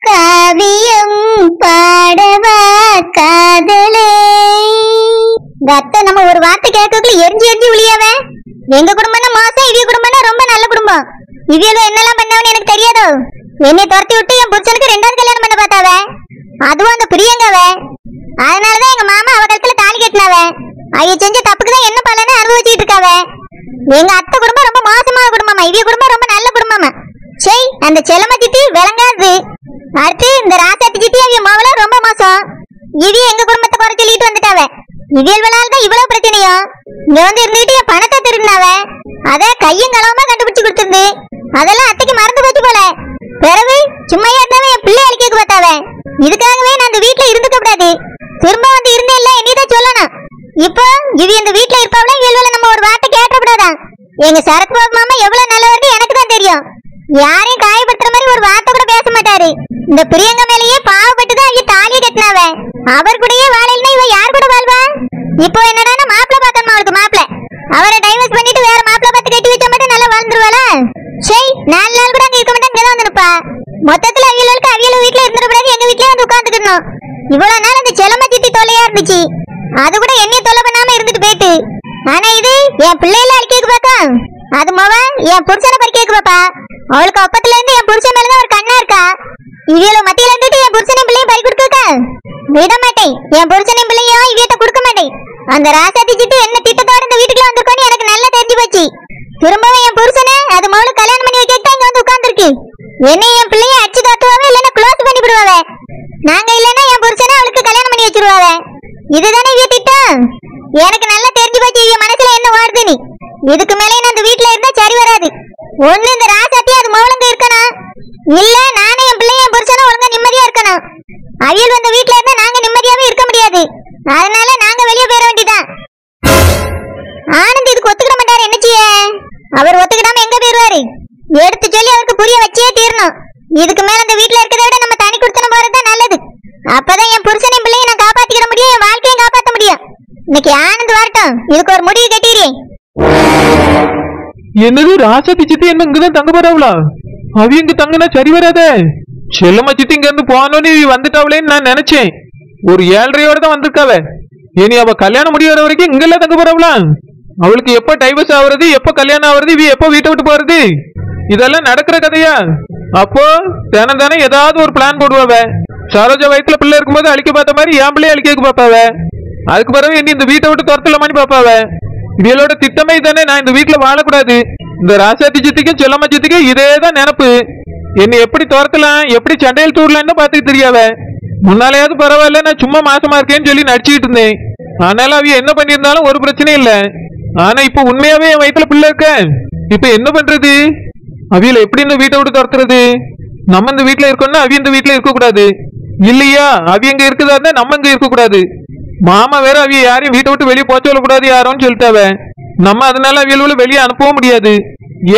காவியம் பாடவா காதலே. அத்தை நம்ம ஒரு வார்த்தை கேட்கக்குள்ள எரிஞ்சு எரிஞ்சு விழியாவே. எங்க குடும்பம் மோசம், இவிய குடும்பம் ரொம்ப நல்ல குடும்பம். இவியல என்னெல்லாம் பண்ணவன்னு எனக்கு தெரியாதோ. என்னை துரத்தி விட்டு என் புருஷனுக்கு 2வது கல்யாணம் பண்ண பார்த்தாவே, அதுவும் அந்த பிரியங்காவே. அதனாலதான் எங்க மாமா அவ கழுத்துல தாலி கட்டினாவே. ஐய செஞ்ச தப்புக்கு தான் என்ன பலன்னு அனுபவிச்சுட்டு இருக்காவே. எங்க அத்தை குடும்பம் ரொம்ப மோசமான குடும்பமா, இவிய குடும்பம் ரொம்ப நல்ல குடும்பமா. சரி, அந்த செல்லம்மா சித்தி விளங்காது. அடுத்து இந்த ராசாத்தி சித்தி அவிய மாவளம் ரொம்ப மோசம். இவிய எங்க குடும்பத்தை குறை சொல்லிட்டு வந்துட்டாவே. இவியல்வனால தான் இவ்வளவு பிரச்சனையும். இங்க வந்து இருந்துட்டு என் பணத்தை திருடினாவே. அத கையும் களவுமா கண்டுபிடிச்சு கொடுத்துருந்து. அதெல்லாம் அத்தைக்கு மறந்து போச்சு போல. பிறகு சும்மையா இருந்தாவே என் பிள்ளை அழிக்க பார்த்தாவே. இதுக்காகவே நான் இந்த வீட்டுல இருந்துக்க கூடாது. திரும்ப வந்து இருந்தே இல்ல என்னதான் சொல்லணும். இப்போ இவி இந்த வீட்டுல இருப்பாவளே, இவள நம்ம ஒரு வார்த்தை கேட்டக்கூடாதான். எங்க சரக்கு பாபு மாமா எவ்வளவு நல்லவர்னு எனக்கு தான் தெரியும். யாரையும் காயப்படுத்துற மாதிரி ஒரு வார்த்தை கூட பேச மாட்டாரு. இந்த பிரியங்க மேலேயே பாவப்பட்டுதான் அவிய தாலியை கட்டினாவே. அவர் கூடயே வாழையில்னா இவ யார் கூட வாழ்வா? இப்போ என்னடானா மாப்பிள்ள பார்க்கணுமா அவளுக்கு மாப்பிள்ள. அவரை டைவர்ஸ் பண்ணிட்டு வேற மாப்பிள்ள பார்த்து கட்டி வச்சா மட்டும் நல்லா வாழ்ந்துருவாளா? சரி, 4 நாள் கூட அங்க இருக்க மாட்டேன், இங்கதான் வந்துருப்பா. மொத்தத்துல அவியலுக்கு அவியல வீட்டுல இருந்துடக்கூடாது, எங்க வீட்லயே வந்து உட்காந்துக்கணும். இவ்வளவு நாள் அந்த செல்லம்மா சித்தி தொல்லையா இருந்துச்சு. அது கூட என்னைய தொல்லை பண்ணாம இருந்துட்டு போயிட்டு. ஆனா இது என் பிள்ளையில அழிக்க பாக்கா. அது மொவ என் புருஷனை பறிக்க பாப்பா. அவளுக்கு அப்பத்துல இருந்து என் புருஷன் மேலதான் ஒரு கண்ணா இருக்கா. இவியல மத்தியில இருந்துட்டு என் புருஷனையும் பிள்ளையும் பறி கொடுக்க விட மாட்டேன். என் புருஷனையும் பிள்ளையும் இவியட்ட கொடுக்க மாட்டேன். அந்த ராசாத்தி சித்தி என்ன திட்டத்தோட இந்த வீட்டுக்குள்ள வந்திருக்கோன்னு எனக்கு நல்லா தெரிஞ்சு போச்சு. திரும்பவும் என் புருஷனை அது மொழு கல்யாணம் பண்ணி வைக்க இங்க வந்து உட்கார்ந்துருக்கு. என்னை என் பிள்ளைய அச்சு காத்துவாவே, இல்லைன்னா க்ளோஸ் பண்ணி விடுவாவே. நாங்க இல்லைன்னா என் புருஷனை அவளுக்கு கல்யாணம் பண்ணி வச்சிருவாவே. இதுதானே இவ திட்டம். எனக்கு நல்லா தெரிஞ்சு போச்சு இவ மனசுல என்ன வாடுதுன்னு. இதுக்கு மேலே நான் இந்த வீட்டுல இருந்தா சரி வராது. ஒண்ணு இந்த ராசாத்தி அது மௌலங்க இருக்கணும், இல்ல நானே என் பிள்ளைய என் புருஷனும் ஒழுங்கா நிம்மதியா இருக்கணும். அவியல் வந்த வீட்டுல இருந்தா நாங்க நிம்மதியாவே இருக்க முடியாது. அதனால நாங்க வெளியே போயிட வேண்டியதான். ஆனந்த் இதுக்கு ஒத்துக்கிட மாட்டாரு, என்ன செய்ய? அவர் ஒத்துக்கிடாம எங்க போயிருவாரு? எடுத்து சொல்லி அவருக்கு புரிய வச்சே தீரணும். இதுக்கு மேல இந்த வீட்டுல இருக்கிறத விட நம்ம தனி கொடுத்தன போறதுதான் நல்லது. அப்பதான் என் புருஷனையும் பிள்ளையும் நான் காப்பாத்திக்கிற முடியும், என் வாழ்க்கையும் காப்பாற்ற முடியும். இன்னைக்கு ஆனந்த் வரட்டும், இதுக்கு ஒரு முடிவு கட்டிடுறேன். என்னது ராசாத்தி சித்தி என்ன இங்கதான் தங்க போறாவளா? அவ இங்க தங்கினா சரி வராதே. செல்லம்மா சித்தி இங்க இருந்து போனோன்னு வந்துட்டாவளேன்னு நான் நினைச்சேன். ஒரு 7:30யோட தான் வந்திருக்காவ. இனி அவ கல்யாணம் முடிய வர வரைக்கும் இங்கெல்லாம் தங்க போறாவளா? அவளுக்கு எப்ப டைவர்ஸ் ஆகுறது, எப்ப கல்யாணம் ஆகுறது, இவ எப்ப வீட்டை விட்டு போறது, இதெல்லாம் நடக்கிற கதையா? அப்போ தினம் தானே ஏதாவது ஒரு பிளான் போடுவாவ. சரோஜா வயிற்றுல பிள்ளை இருக்கும்போது அழிக்க பார்த்த மாதிரி என் பிள்ளைய அழிக்க பாப்பாவ. அதுக்கு பிறகு இனி இந்த வீட்டை விட்டு துரத்தலாமான்னு பாப்பாவ. இவளோட திட்டமே தானே நான் இந்த வீட்டுல வாழக்கூடாது. இந்த ராசாத்தி சித்திக்கும் செல்லம்மா சித்திக்கும் இதேதான் நினப்பு. என்னை எப்படி துரத்தலாம், எப்படி சண்டையில் தூரலான்னு பாத்துக்கு தெரியாவ. முன்னாலேயாவது பரவாயில்ல, நான் சும்மா மாசமா இருக்கேன்னு சொல்லி நடிச்சுக்கிட்டு இருந்தேன். ஆனாலும் அவ என்ன பண்ணியிருந்தாலும் ஒரு பிரச்சனையும் இல்ல. ஆனா இப்ப உண்மையாவே என் வயிற்றுல பிள்ளை இருக்க. இப்ப என்ன பண்றது? அவியல எப்படி இந்த வீட்டை விட்டு துரத்துறது? நம்ம இந்த வீட்டுல இருக்கோம்னா அவிய இந்த வீட்டுல இருக்க கூடாது இல்லையா? அவிய எங்க இருக்குதா இருந்தா நம்ம இங்க இருக்க கூடாது. மாமா வேற அவிய யாரையும் வீட்டை விட்டு வெளியே போச்சு சொல்லக்கூடாது யாரோன்னு சொல்லிட்டாவ. நம்ம அதனால அவியல வெளியே அனுப்பவும் முடியாது.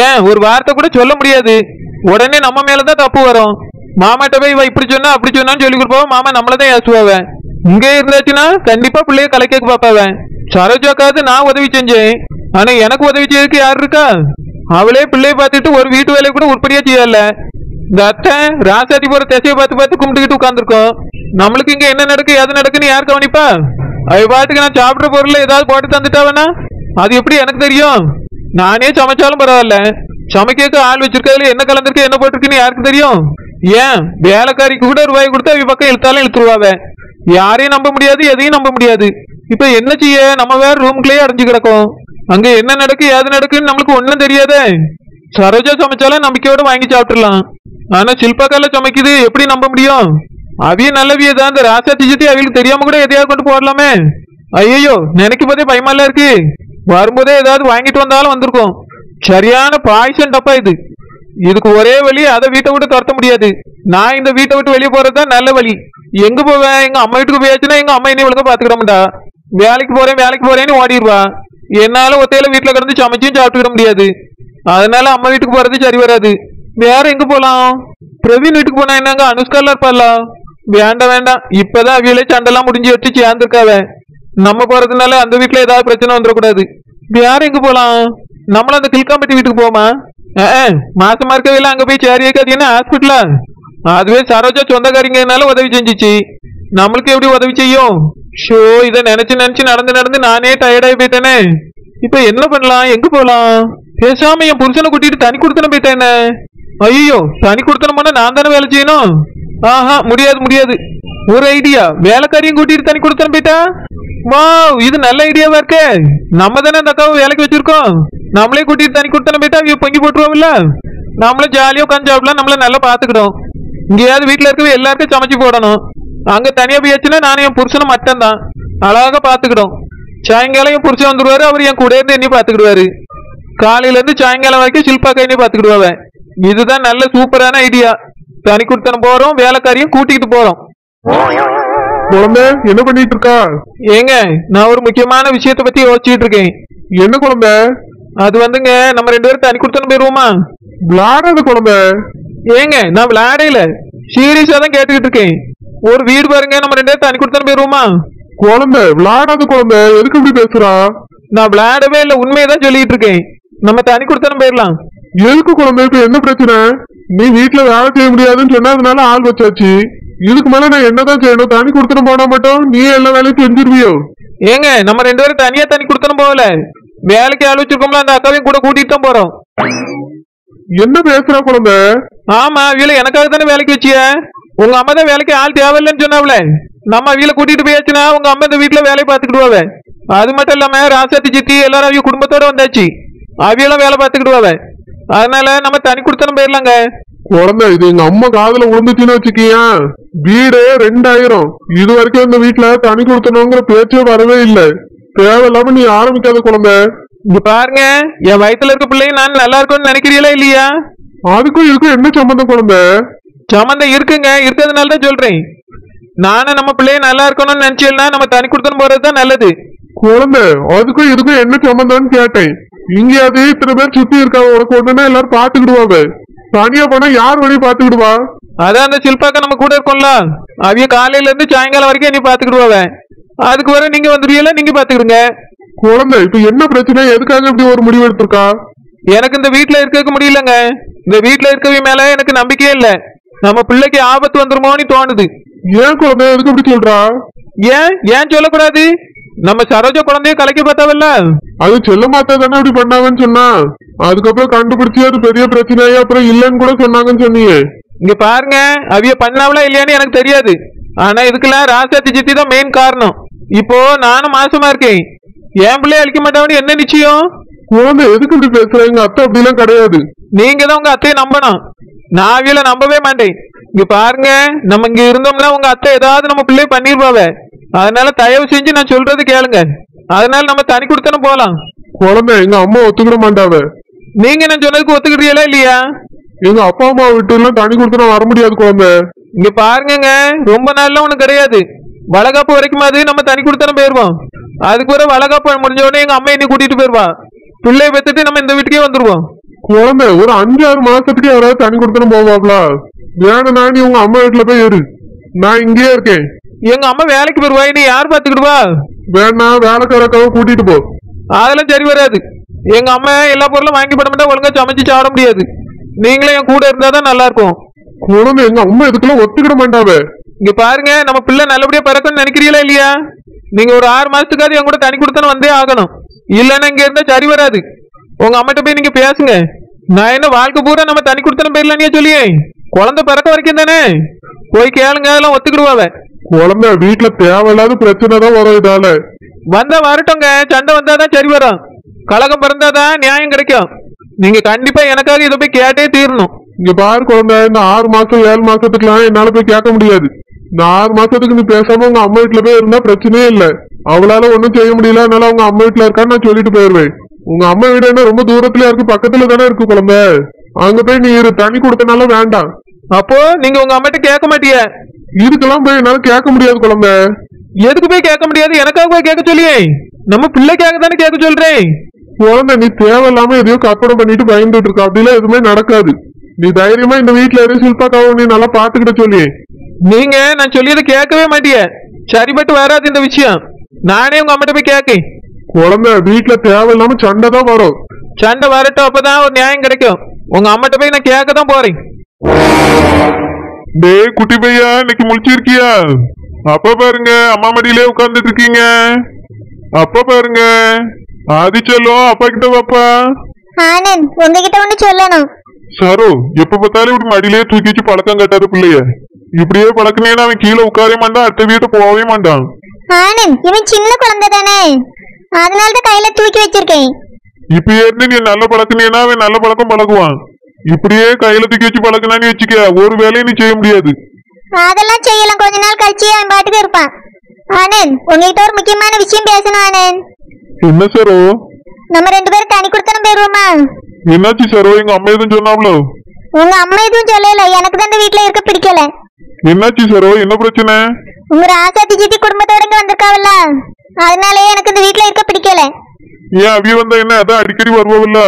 ஏன் ஒரு வார்த்தை கூட சொல்ல முடியாது. உடனே நம்ம மேலதான் தப்பு வரும். மாமாட்ட போய் இவ இப்படி சொன்னா அப்படி சொன்னான்னு சொல்லி கொடுப்பாவ. மாமா நம்மளதான் ஏசுவாவ. இங்கே இருந்தாச்சுன்னா கண்டிப்பா பிள்ளைய கலைக்க பாப்பாவ. சரோஜாக்காவது நான் உதவி செஞ்சேன். ஆனா எனக்கு உதவி செய்யறதுக்கு யாரு இருக்கா? அவளே பிள்ளைய பார்த்துட்டு ஒரு வீட்டு வேலையை கூட உருப்படியா செய்யல. இந்த அத்தை ராசாத்தி போற திசையை பார்த்து பார்த்து கும்பிட்டுக்கிட்டு உட்காந்துருக்கோம். நம்மளுக்கு இங்க என்ன நடக்கு எது நடக்குன்னு யார் கவனிப்பா? அவ பாட்டுக்கு நான் சாப்பிட்ற பொருள்ல ஏதாவது போட்டு தந்துட்டாவனா அது எப்படி எனக்கு தெரியும்? நானே சமைச்சாலும் பரவாயில்ல, சமைக்க ஆள் வச்சிருக்கிறதுல என்ன கலந்துருக்கு என்ன போட்டிருக்குன்னு யாருக்கு தெரியும்? ஏன் வேலைக்காரிக்கு கூட ரூபாய் கொடுத்து அவ பக்கம் இழுத்தாலும் இழுத்துருவாவ. யாரையும் நம்ப முடியாது, எதையும் நம்ப முடியாது. இப்ப என்ன செய்ய? நம்ம வேற ரூம்குள்ளேயே அடைஞ்சு கிடக்கும். அங்க என்ன நடக்கு ஏது நடக்குன்னு நம்மளுக்கு ஒண்ணும் தெரியாதே. சரோஜா சமைச்சாலும் நம்பிக்கையோட வாங்கி சாப்பிட்டுலாம். ஆனா சில்பாக்கால சமைக்குது, எப்படி நம்ப முடியும்? அவிய நல்லவியதான். இந்த ராசாத்தி சித்தி அவளுக்கு தெரியாம கூட எதையாவது கொண்டு போடலாமே. ஐயோ, நினைக்கும் போதே பயமாலாம் இருக்கு. வரும்போதே ஏதாவது வாங்கிட்டு வந்தாலும் வந்திருக்கும். சரியான பாய்சன் டப்பா இது. இதுக்கு ஒரே வழி, அதை வீட்டை விட்டு துரத்த முடியாது. நான் இந்த வீட்டை விட்டு வெளியே போறதுதான் நல்ல வழி. எங்க போவேன்? எங்க அம்மா வீட்டுக்கு போயாச்சுன்னா எங்க அம்மா என்ன ஒழுங்கா பாத்துக்கிட மாட்டா. வேலைக்கு போறேன்னு ஓடிடுவா. என்னால ஒத்தையில வீட்டுல கிடந்து சமைச்சும் சாப்பிட்டுக்கிட முடியாது. அதனால அம்மா வீட்டுக்கு போறது சரி வராது. வேற எங்க போலாம்? பிரவீன் வீட்டுக்கு போனா என்னங்க அனுஷ்காலாம் இருப்பாளா? வேண்டாம் வேண்டாம், இப்பதான் அவியலே சண்டெல்லாம் முடிஞ்சு வச்சு சேர்ந்துருக்காவ. நம்ம போறதுனால அந்த வீட்டுல ஏதாவது பிரச்சனை வந்துடக்கூடாது. வேற எங்க போலாம்? நம்மள அந்த கில்காம்பட்டி வீட்டுக்கு போமா? மாசமா இருக்கவே அங்க போய் சேரி வைக்காதீங்கன்னா ஹாஸ்பிட்டலா? அதுவே சரோஜா சொந்தக்காரிங்கனால உதவி செஞ்சுச்சு. நம்மளுக்கு எப்படி உதவி செய்யும்? ஷோ, இதை நினைச்சு நினைச்சு நடந்து நடந்து நானே டயர்டாகி போயிட்டேனே. இப்ப என்ன பண்ணலாம்? எங்க போலாம்? பேசாம என் புருஷனை கூட்டிட்டு தனி கொடுத்தனம் போயிட்டேனே. ஐயோ, தனி கொடுத்தனம் பண்ண நான் தானே வேலை செய்யணும். ஆஹா, முடியாது முடியாது. ஒரு ஐடியா, வேலைக்காரியும் கூட்டிட்டு தனி கொடுத்தனம் போயிட்டா. வா, இது நல்ல ஐடியாவா இருக்கே. நம்ம தானே அந்த அக்காவை வேலைக்கு வச்சிருக்கோம். நம்மளே கூட்டிட்டு தனி கொடுத்தனம் போயிட்டா இவ பொங்கி போட்டுருவோம்ல. நம்மளும் ஜாலியா உட்காந்து சாப்பிடலாம், நம்மள நல்லா பாத்துக்கிடும். இங்கேயாவது வீட்டுல இருக்கவே எல்லாருக்கும் சமைச்சு போடணும். அங்க தனியா போயாச்சுன்னா நானும் என் புருஷனை மட்டும் தான் அழகாக பாத்துக்கிடும். சாயங்காலம் என் புருஷன் வந்துருவாரு, அவர் என் கூட இருந்து என்னையும் பாத்துக்கிடுவாரு. காலையில இருந்து சாயங்காலம் வரைக்கும் சில்பா கையினே பாத்துக்கிடுவாவ. இதுதான் நல்ல சூப்பரான ஐடியா. தனி கொடுத்தனம் போறோம், வேலைக்காரியும் கூட்டிகிட்டு போறோம். குழந்தை என்ன பண்ணிட்டு இருக்கா? ஏங்க, நான் ஒரு முக்கியமான விஷயத்த பத்தி யோசிச்சுட்டு இருக்கேன். என்ன குழந்தை? அது வந்துங்க, நம்ம 2 பேரும் தனி கொடுத்தனம் போயிருவோமா? விளையாடாத குழந்தை. ஏங்க, நான் விளையாடையில சீரியஸா தான் கேட்டுக்கிட்டு இருக்கேன். ஒரு வீடு பாருங்க, நம்ம 2 பேரும் தனி கொடுத்தனம் போயிருவோமா? குழந்தை விளையாடாத குழந்தை, எதுக்கு இப்படி பேசுறா? நான் விளையாடவே இல்லை, உண்மையதான் சொல்லிட்டு இருக்கேன். நம்ம தனி கொடுத்தனம் போயிடலாம். எதுக்கு குழந்தை? இப்ப என்ன பிரச்சனை? நீ வீட்டுல வேலை செய்ய முடியாதுன்னு சொன்னதுனால ஆள் வச்சாச்சு. இதுக்கு மேல நான் என்னதான் செய்யணும்? தனி கொடுத்தனம் போனா மட்டும் நீ எல்லா வேலையும் செஞ்சிருவியோ? ஏங்க, நம்ம 2 பேரும் தனியா தனி கொடுத்தனம் போகல, வேலைக்கு ஆள் வச்சிருக்கோம்ல, அந்த அக்காவையும் கூட கூட்டிட்டு தான் போறோம். என்ன பேசுற குழந்தை? ஆமா, அவியல எனக்காக தானே வேலைக்கு வச்சிய. உங்க அம்மா தான் வேலைக்கு ஆள் தேவையில்லைன்னு சொன்னாவில. நம்ம அவியல கூட்டிட்டு போயாச்சுன்னா உங்க அம்மா இந்த வீட்டுல வேலையை பாத்துக்கிடுவாவ. அது மட்டும் இல்லாம ராசாத்தி சித்தி எல்லாரும் அவிய குடும்பத்தோட வந்தாச்சு, அவியெல்லாம் வேலை பாத்துக்கிடுவாவ. அதனால நம்ம தனி கொடுத்தனம் போயிடலாங்க. குழந்தை, இது எங்க அம்மா காதுல விழுந்துச்சுன்னு வச்சுக்கியா, வீடே 2000. இது வரைக்கும் இந்த வீட்டுல தனி கொடுத்தணுங்கிற பேச்சே வரவே இல்லை. தேவையில்லாம நீ ஆரம்பிக்காத குழந்தை. இங்க பாருங்க, என் வயித்துல இருக்க பிள்ளைங்க நான் நல்லா இருக்கும்னு நினைக்கிறீங்களா இல்லையா? அதுக்கும் இதுக்கும் என்ன சம்பந்தம் குழந்தை? சம்பந்தம் இருக்குங்க, இருக்கிறதுனால தான் சொல்றேன். நானும் நம்ம பிள்ளைய நல்லா இருக்கணும்னு நினைச்சேன்னா நம்ம தனி கொடுத்தனம் போறதுதான் நல்லது. குழந்தை, அதுக்கும் இதுக்கும் என்ன சம்பந்தம்னு கேட்டேன். இங்கேயாவது இத்தனை பேர் சுத்தி இருக்காங்க, உனக்கு ஒண்ணுன்னா எல்லாரும் பாத்துக்கிடுவாங்க. தனியா போனா யார் வழி பாத்துக்கிடுவா? அதான் அந்த சில்பாக்க நம்ம கூட இருக்கோம்ல, அவிய காலையில இருந்து சாயங்காலம் வரைக்கும் நீ பாத்துக்கிடுவாவ. அதுக்கு வர நீங்க வந்துருவீங்களா, நீங்க பாத்துக்கிடுங்க. குழந்தை, இப்ப என்ன பிரச்சனை? எதுக்காக இப்படி ஒரு முடிவு எடுத்திருக்கா? எனக்கு இந்த வீட்டுல இருக்க முடியலங்க. இந்த வீட்டுல இருக்கவே மேல எனக்கு நம்பிக்கையே இல்ல. நம்ம பிள்ளைக்கு ஆபத்து வந்துருமோன்னு தோணுது. ஏன் குழந்தை, எதுக்கு இப்படி சொல்றா? ஏன் சொல்லக்கூடாது? நம்ம சரோஜா குழந்தைய கலைக்க பார்த்தாவல்ல, அது செல்ல மாத்தா தானே அப்படி பண்ணாங்கன்னு சொன்னா. அதுக்கப்புறம் கண்டுபிடிச்சு அது பெரிய பிரச்சனையாயி அப்புறம் இல்லன்னு கூட சொன்னாங்கன்னு சொன்னீங்க. இங்க பாருங்க, அவிய பண்ணாவளா இல்லையான்னு எனக்கு தெரியாது. ஆனா இதுக்கெல்லாம் ராசாத்தி சித்தி தான் மெயின் காரணம். இப்போ நானும் மாசமா இருக்கேன், என் பிள்ளைய அழிக்க மாட்டான்னு என்ன நிச்சயம்? குழந்தை, எதுக்கு இப்படி பேசுற? எங்க அத்தை அப்படிலாம் கிடையாது. நீங்க தான் உங்க அத்தையை நம்பணும், நான் அவியல நம்பவே மாட்டேன். இங்க பாருங்க, நம்ம இங்க இருந்தோம்னா உங்க அத்தை ஏதாவது நம்ம பிள்ளைய பண்ணிருப்பாவ. அதனால தயவு செஞ்சு நான் சொல்றது கேளுங்க. அதனால நம்ம தனி கொடுத்தனும் போலாம். குழந்தை, எங்க அம்மா ஒத்துக்கிட மாட்டாவ. நீங்க நான் சொன்னதுக்கு ஒத்துக்கிட்டீங்களா இல்லையா? எங்க அப்பா அம்மா விட்டு எல்லாம் தனி கொடுத்தனா வர முடியாது குழந்தை. இங்க பாருங்க, ரொம்ப நாள்லாம் ஒண்ணு கிடையாது. வளகாப்பு வரைக்கும் அது நம்ம தனி கொடுத்தனும் போயிருவோம். அதுக்கு ஒரு வளகாப்பு முடிஞ்ச உடனே எங்க அம்மா என்னை கூட்டிட்டு போயிருவா. பிள்ளைய பெத்துட்டு நம்ம இந்த வீட்டுக்கே வந்துருவோம். குழந்தை, ஒரு 5-6 மாசத்துக்கு யாராவது தனி கொடுத்தனும் போவாங்களா? வேணும்னா நீ உங்க அம்மா வீட்டுல போய் இரு, நான் இங்கேயே இருக்கேன். எங்க அம்மா வேலைக்கு போயிருவா, நீ யார் பாத்துக்கிடுவா? வேணா வேலைக்காரக்காக கூட்டிட்டு போ. அதெல்லாம் சரி வராது. எங்க அம்மா எல்லா பொருளும் வாங்கி போட மாட்டா, ஒழுங்கா சமைச்சு சாப்பிட முடியாது. நீங்களே என் கூட இருந்தாதான் நல்லா இருக்கும். குழந்தை, எங்க அம்மா இதுக்கெல்லாம் ஒத்துக்கிட மாட்டாவ. இங்க பாருங்க, நம்ம பிள்ளை நல்லபடியா பிறக்கணும்னு நினைக்கிறீங்களா இல்லையா? நீங்க ஒரு 6 மாசத்துக்காவது என் கூட தனி கொடுத்தனும் வந்தே ஆகணும். இல்லைன்னா இங்க இருந்தா சரி வராது. உங்க அம்மாட்ட போய் நீங்க பேசுங்க. நான் என்ன வாழ்க்கை பூரா நம்ம தனி கொடுத்தனும் போயிடலானே சொல்லியே, குழந்தை பிறக்க வரைக்கும் தானே. போய் கேளுங்க, அதெல்லாம் ஒத்துக்கிடுவாவ. குழந்தை, வீட்டுல தேவையில்லாத பிரச்சனை தான் வரும். இதால வந்தா வரட்டுங்க, சண்டை வந்தாதான் சரி வரும். கலகம் பிறந்தாதான் நியாயம் கிடைக்கும். நீங்க கண்டிப்பா எனக்காக இதை போய் கேட்டே தீரணும். இங்க பாரு குழந்தை, இந்த 6 மாசம் 7 மாசத்துக்குலாம் என்னால போய் கேட்க முடியாது. இந்த 6 மாசத்துக்கு நீ பேசாம உங்க அம்மா வீட்டுல போய் இருந்தா பிரச்சனையே இல்ல. அவளால ஒண்ணும் செய்ய முடியல, அதனால உங்க அம்மா வீட்டுல இருக்கான்னு நான் சொல்லிட்டு போயிருவேன். உங்க அம்மா வீடு என்ன ரொம்ப தூரத்துல இருக்கு, பக்கத்துல தானே இருக்கு குழந்தை. அங்க போய் நீ இரு, தனி கொடுத்தனால வேண்டாம். அப்போ நீங்க உங்க அம்மாட்ட கேட்க மாட்டிய? இதுக்கெல்லாம் போய் என்னால கேட்க முடியாது குழந்தை. எதுக்கு போய் கேட்க முடியாது? எனக்காக போய் கேட்க சொல்லியே, நம்ம பிள்ளைக்காக தானே கேட்க சொல்றேன். குழந்தை, நீ தேவையில்லாம எதையோ கற்பனை பண்ணிட்டு பயந்துட்டு இருக்க. அப்படிலாம் எதுவுமே நடக்காது. நீ தைரியமா இந்த வீட்டுல இரு, சில்பாக்காவும் நீ நல்லா பாத்துக்கிட்ட சொல்லி. நீங்க நான் சொல்லியதை கேட்கவே மாட்டிய. சரிபட்டு வராது இந்த விஷயம். நானே உங்க அம்மாட்ட போய் கேட்கேன். குழந்தை, வீட்டுல தேவையில்லாம சண்டை தான் வரும். சண்டை வரட்டும், அப்பதான் ஒரு நியாயம் கிடைக்கும். உங்க அம்மாட்ட போய் நான் கேட்க தான் போறேன். டேய் குட்டி பையா, இன்னைக்கு முழிச்சிருக்கியா? அப்ப பாருங்க அம்மா மடியிலே உட்கார்ந்துட்டு இருக்கீங்க. அப்ப பாருங்க ஆதி செல்லம், அப்பா கிட்ட பாப்பா. ஆனந்த், உங்ககிட்ட ஒண்ணு சொல்லணும். சரோ, எப்ப பார்த்தாலும் இப்படி மடியிலே தூக்கி வச்சு பழக்கம் கட்டாத பிள்ளைய. இப்படியே பழக்கினேன்னா அவன் கீழே உட்காரவே மாட்டான், அடுத்த வீட்டை போகவே மாட்டான். ஆனந்த், இவன் சின்ன குழந்தை தானே, அதனாலதான் கையில தூக்கி வச்சிருக்கேன். இப்ப இருந்து நீ நல்ல பழக்கினேன்னா அவன் நல்ல பழக்கம் பழகுவான். இப்படியே கையில தூக்கி வச்சு பழக்கினான்னு வச்சுக்க, ஒரு வேலையும் நீ செய்ய முடியாது. அதெல்லாம் செய்யலாம், கொஞ்ச நாள் கழிச்சு அவன் பாட்டுக்கு இருப்பான். ஆனந்த், உங்ககிட்ட ஒரு முக்கியமான விஷயம் பேசணும். ஆனந்த், என்ன சரோ? நம்ம 2 பேரும் தனி கொடுத்தனம் போயிருவோமா? என்னாச்சு சரோ? எங்க அம்மா எதுவும் சொன்னாங்களோ? உங்க அம்மா எதுவும் சொல்லல, எனக்கு தான் இந்த வீட்டுல இருக்க பிடிக்கல. என்னாச்சு சரோ? என்ன பிரச்சனை? உங்க ராசாத்தி சித்தி குடும்பத்தோட இங்க வந்திருக்காவல்ல, அதனாலயே எனக்கு இந்த வீட்டுல இருக்க பிடிக்கல. ஏன் அவி வந்தா என்ன, அதான் அடிக்கடி வருவாவில்ல?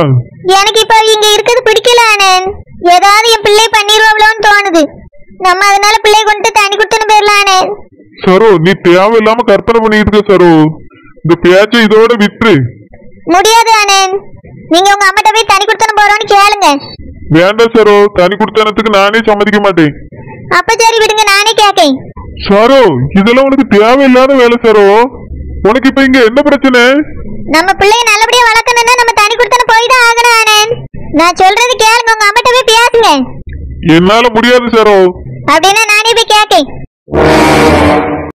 எனக்கு இப்ப இங்க இருக்கிறது பிடிக்கல ஆனந்த். ஏதாவது என் பிள்ளை பண்ணிடுவாங்களோன்னு தோணுது. நம்ம அதனால பிள்ளை கொண்டு தனி கொடுத்துன்னு போயிடலாம் ஆனந்த். சரோ, நீ தேவையில்லாம கற்பனை பண்ணிட்டு இருக்க சரோ. இந்த பேச்சை இதோட விட்டுரு. முடியாது ஆனந்த், நீங்க உங்க அம்மாட்ட போய் தனி கொடுத்துன்னு போறோம்னு கேளுங்க. வேண்டாம் சரோ, தனி கொடுத்தனத்துக்கு நானே சம்மதிக்க மாட்டேன். அப்ப சரி விடுங்க, நானே கேட்கேன். சரோ, இதெல்லாம் உனக்கு தேவையில்லாத வேலை சரோ. உனக்கு இப்ப இங்க என்ன பிரச்சனை? நம்ம பிள்ளைய நல்லபடியா வளர்க்கணும்னா நம்ம தனி கொடுத்துன்னு போய் தான் ஆகணும் ஆனந்த். நான் சொல்றது கேளுங்க, உங்க அம்மாட்ட போய் பேசுங்க. என்னால முடியாது சரோ. அப்படின்னா நானே போய் கேட்கேன்.